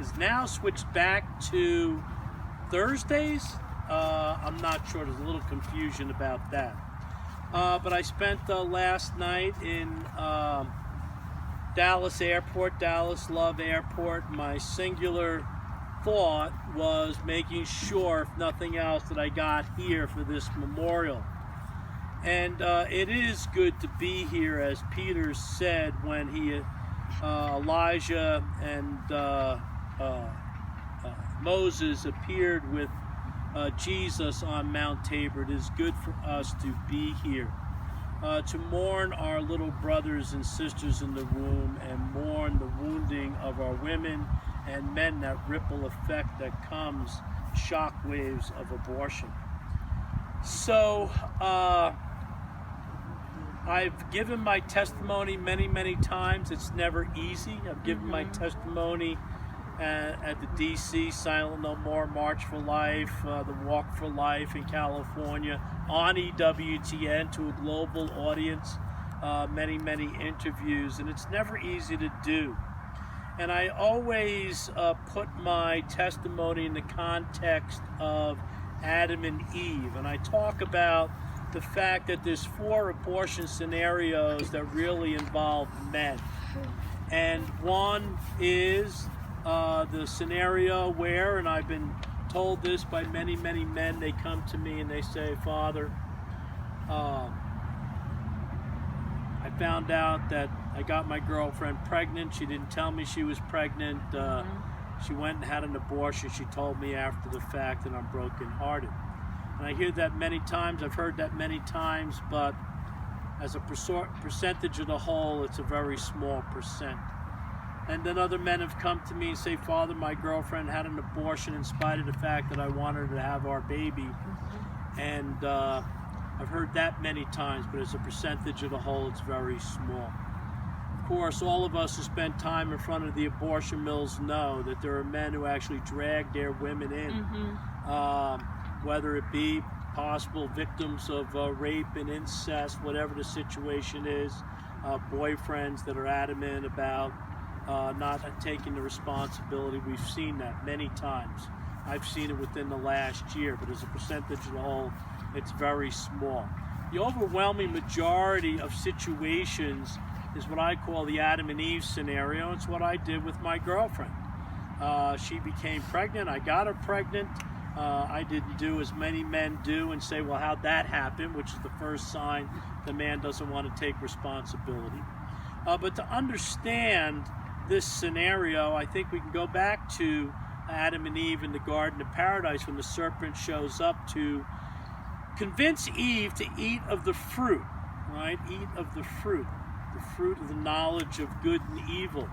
is now switched back to Thursdays. I'm not sure. There's a little confusion about that. But I spent last night in Dallas Airport, Dallas Love Airport. My singular thought was making sure, if nothing else, that I got here for this memorial. And it is good to be here, as Peter said when he, Elijah and Moses appeared with Jesus on Mount Tabor. It is good for us to be here, to mourn our little brothers and sisters in the womb, and mourn the wounding of our women and men, that ripple effect that comes, shock waves of abortion. So I've given my testimony many times. It's never easy. I've given my testimony at the DC Silent No More March for Life, the Walk for Life in California, on EWTN to a global audience, many interviews, and it's never easy to do. And I always put my testimony in the context of Adam and Eve, and I talk about the fact that there's 4 abortion scenarios that really involve men. And one is the scenario where, and I've been told this by many men, they come to me and they say, Father, I found out that I got my girlfriend pregnant. She didn't tell me she was pregnant. She went and had an abortion. She told me after the fact, and I'm brokenhearted. And I hear that many times. I've heard that many times, but as a percentage of the whole, it's a very small percent. And then other men have come to me and say, Father, my girlfriend had an abortion in spite of the fact that I wanted her to have our baby. And I've heard that many times, but as a percentage of the whole, it's very small. Of course, all of us who spend time in front of the abortion mills know that there are men who actually drag their women in, whether it be possible victims of rape and incest, whatever the situation is, boyfriends that are adamant about not taking the responsibility. We've seen that many times. I've seen it within the last year, but as a percentage of the whole, it's very small. The overwhelming majority of situations is what I call the Adam and Eve scenario. It's what I did with my girlfriend. She became pregnant. I got her pregnant. I didn't do as many men do and say, well, how'd that happen? Which is the first sign the man doesn't want to take responsibility. But to understand this scenario, I think we can go back to Adam and Eve in the Garden of Paradise when the serpent shows up to convince Eve to eat of the fruit, right? Eat of the fruit of the knowledge of good and evil.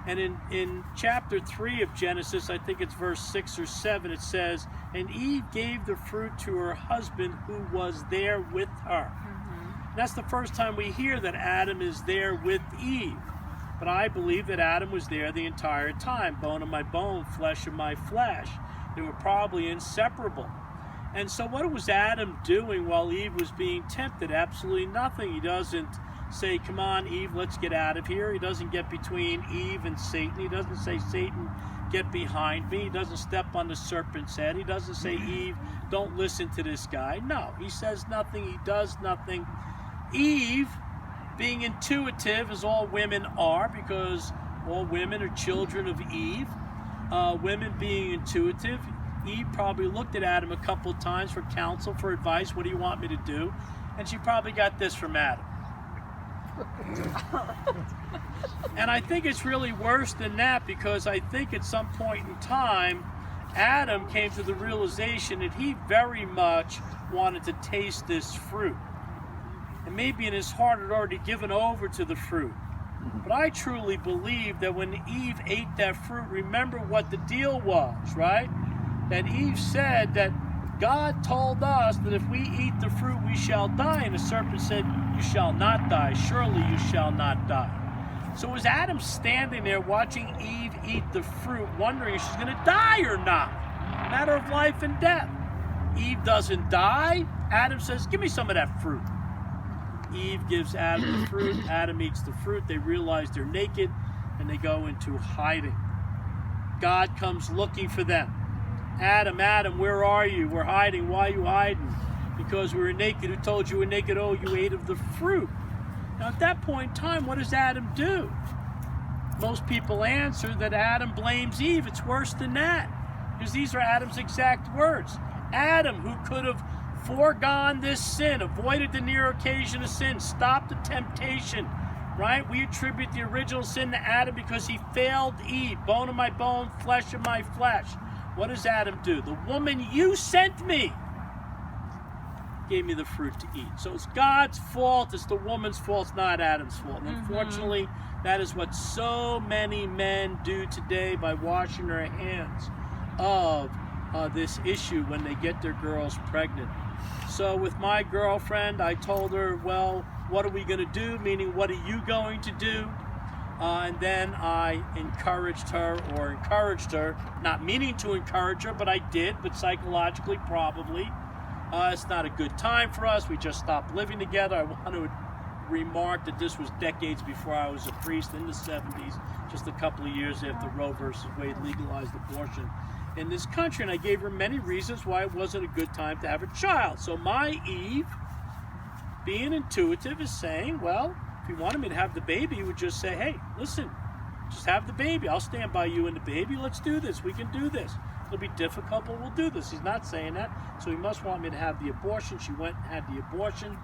And in chapter 3 of Genesis, I think it's verse 6 or 7, it says, and Eve gave the fruit to her husband who was there with her. And that's the first time we hear that Adam is there with Eve. But I believe that Adam was there the entire time, bone of my bone, flesh of my flesh. They were probably inseparable. And so what was Adam doing while Eve was being tempted? Absolutely nothing. He doesn't say, come on, Eve, let's get out of here. He doesn't get between Eve and Satan. He doesn't say, Satan, get behind me. He doesn't step on the serpent's head. He doesn't say, Eve, don't listen to this guy. No, he says nothing. He does nothing. Eve, being intuitive, as all women are, because all women are children of Eve, women being intuitive, Eve probably looked at Adam a couple of times for counsel, for advice. What do you want me to do? And she probably got this from Adam. And I think it's really worse than that, because I think at some point in time, Adam came to the realization that he very much wanted to taste this fruit. And maybe in his heart had already given over to the fruit. But I truly believe that when Eve ate that fruit, remember what the deal was, right? That Eve said that God told us that if we eat the fruit, we shall die. And the serpent said, you shall not die. Surely you shall not die. So was Adam standing there watching Eve eat the fruit, wondering if she's going to die or not? Matter of life and death. Eve doesn't die. Adam says, give me some of that fruit. Eve gives Adam the fruit. Adam eats the fruit. They realize they're naked, and they go into hiding. God comes looking for them. Adam, Adam, where are you? We're hiding. Why are you hiding? Because we were naked. Who told you we're naked? Oh, you ate of the fruit. Now, at that point in time, what does Adam do? Most people answer that Adam blames Eve. It's worse than that, because these are Adam's exact words. Adam, who could have foregone this sin, avoided the near occasion of sin, stopped the temptation, right? We attribute the original sin to Adam because he failed Eve. Bone of my bone, flesh of my flesh. What does Adam do? The woman you sent me gave me the fruit to eat. So it's God's fault. It's the woman's fault. It's not Adam's fault. And unfortunately, that is what so many men do today by washing their hands of this issue when they get their girls pregnant. So with my girlfriend, I told her, well, what are we going to do? Meaning, what are you going to do? And then I encouraged her, not meaning to encourage her, but I did, but psychologically probably. It's not a good time for us. We just stopped living together. I want to remark that this was decades before I was a priest, in the 70s, just a couple of years after Roe versus Wade legalized abortion in this country. And I gave her many reasons why it wasn't a good time to have a child. So my Eve, being intuitive, is saying, well, if you wanted me to have the baby, you would just say, hey, listen, just have the baby. I'll stand by you and the baby. Let's do this. We can do this. It'll be difficult, but we'll do this. He's not saying that, so he must want me to have the abortion. She went and had the abortion.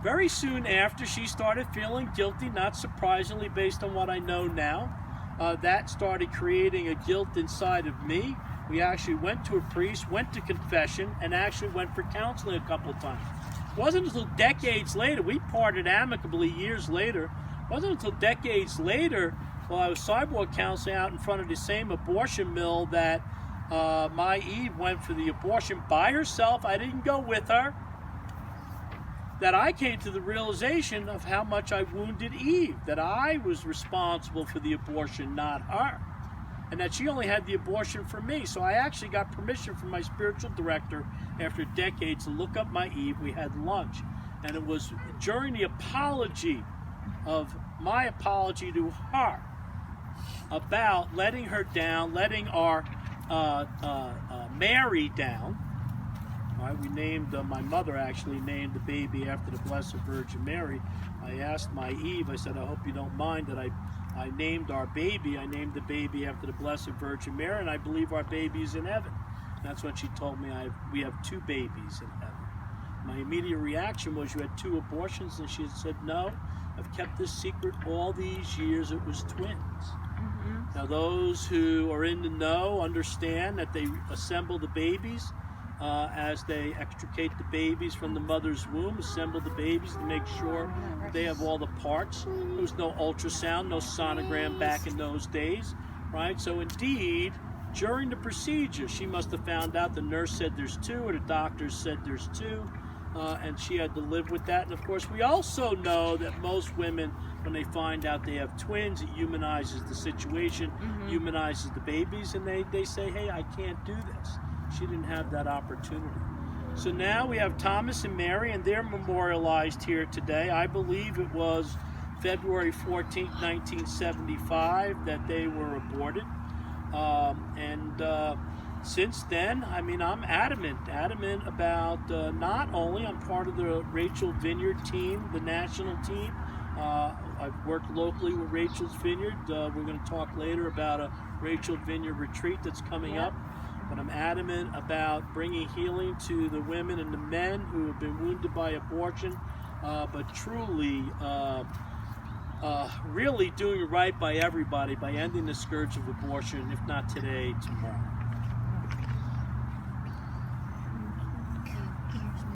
Very soon after, she started feeling guilty, not surprisingly based on what I know now. That started creating a guilt inside of me. We actually went to a priest, went to confession, and actually went for counseling a couple of times. It wasn't until decades later, we parted amicably years later, it wasn't until decades later, while I was sidewalk counseling out in front of the same abortion mill, that my Eve went for the abortion by herself. I didn't go with her. That I came to the realization of how much I wounded Eve, that I was responsible for the abortion, not her, and that she only had the abortion for me. So I actually got permission from my spiritual director after decades to look up my Eve. We had lunch, and it was during the apology of my apology to her about letting her down, letting our Mary down. Right, we named, my mother actually named the baby after the Blessed Virgin Mary. I asked my Eve, I said, I hope you don't mind that I named our baby, I named the baby after the Blessed Virgin Mary, and I believe our baby's in heaven. And that's when she told me we have 2 babies in heaven. My immediate reaction was, you had 2 abortions? And she said, no, I've kept this secret all these years, it was twins. Now those who are in the know understand that they assemble the babies as they extricate the babies from the mother's womb, assemble the babies to make sure they have all the parts. There was no ultrasound, no sonogram back in those days, right? So indeed, during the procedure, she must have found out the nurse said there's 2, or the doctors said there's 2, and she had to live with that. And of course, we also know that most women, when they find out they have twins, it humanizes the situation, humanizes the babies, and they say, hey, I can't do this. She didn't have that opportunity. So now we have Thomas and Mary, and they're memorialized here today. I believe it was February 14th, 1975 that they were aborted. Since then, I mean, I'm adamant about not only, I'm part of the Rachel Vineyard team, the national team. I've worked locally with Rachel's Vineyard. We're going to talk later about a Rachel Vineyard retreat that's coming up. But I'm adamant about bringing healing to the women and the men who have been wounded by abortion, but truly, really doing right by everybody by ending the scourge of abortion, if not today, tomorrow.